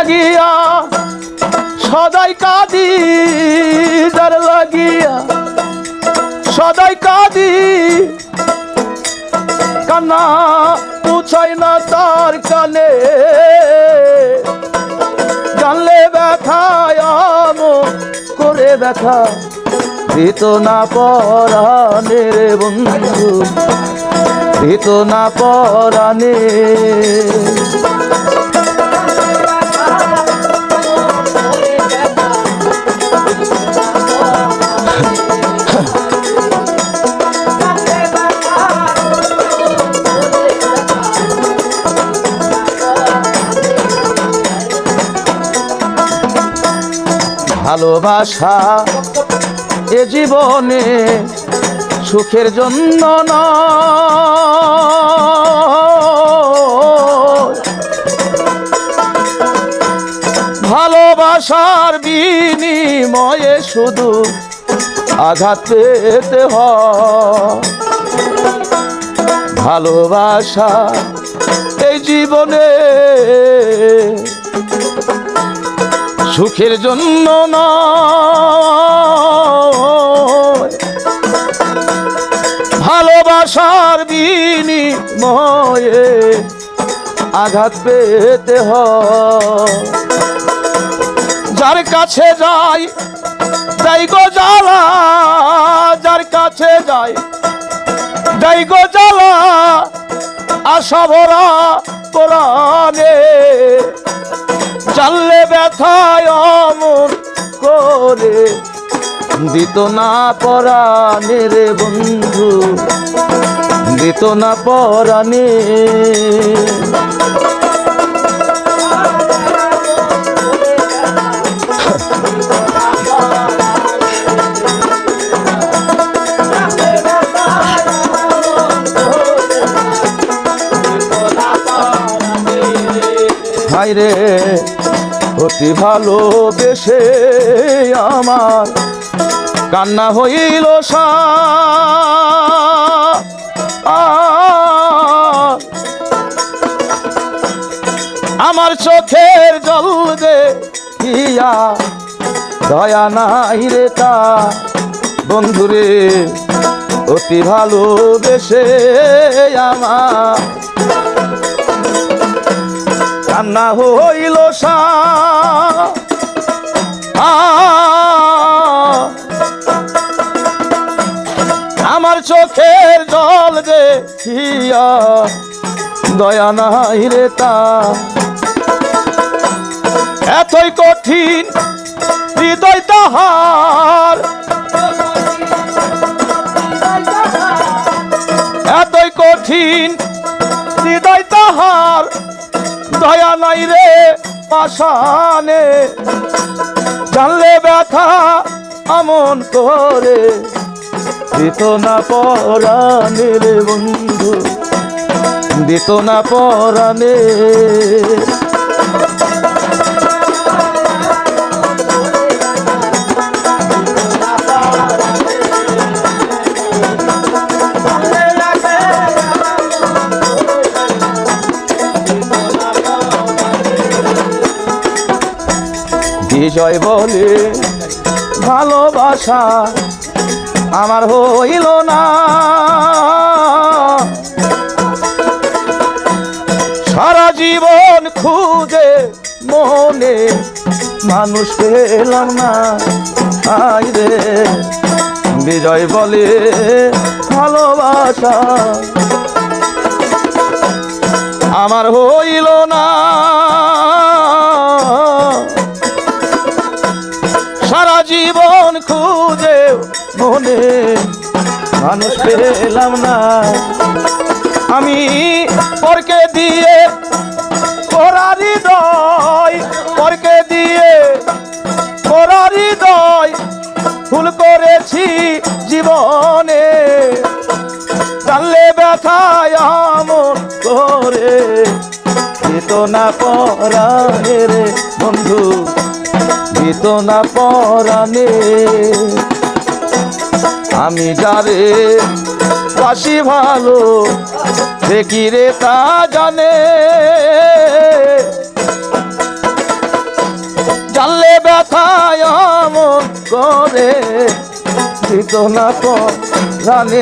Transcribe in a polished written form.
লাগিয়া সদাই কাঁদি, যার লাগিয়া সদাই কাঁদি, কান্না পুছাই না তার কানে, জানলে ব্যথায় করে ব্যথা দিত না পরাণে রে বন্ধু, দিত না পরাণে। ভালোবাসা এ জীবনে সুখের জন্য নয়, ভালোবাসার বিনিময়ে শুধু আঘাত পেতে হয়। ভালোবাসা এই জীবনে সুখের জন্য নয়, ভালোবাসার বিনিময়ে আঘাত পেতে হয়। যার কাছে যাই যাই গো জ্বালা, যার কাছে যাই যাই গো জ্বালা, আশা ভরা কোরআনে, জানলে ব্যথায় অমন করে দিত না পরাণে রে বন্ধু, দিত না পরাণে। হায়রে অতি ভালোবেসে আমার কান্না হইল আমার চোখের জল দেখিয়া দয়া নাই রে তা বন্ধুরে, অতি ভালোবেসে আমার কান্না হইল আমার চোখের জল দেখিয়া দয়া নাই রে তা, এতই কঠিন হৃদয় তাহার, এতই কঠিন হৃদয় তাহার, দয়া নাই রে পাশানে, জানলে ব্যথা আমন করে দিত না পরাণে রে বন্ধু, দিত না পরাণে। বিজয় বলে ভালোবাসা আমার হইল না, সারা জীবন খুঁজে মনে মানুষ পেলাম না। আইরে বিজয় বলে ভালোবাসা আমার হইল না, সারা জীবন খুঁজে মনে মানুষ পেলাম না। আমি পরকে দিয়ে করা হৃদয়, পরকে দিয়ে করা হৃদয় ফুল করেছি জীবনে, জানলে ব্যথায় আমন করে দিত না পরাণে রে বন্ধু, দিত না পরাণে। আমি যারে বাসি ভালো দেখি রে তা জানে, মাথায় অমন করে দিত না রানে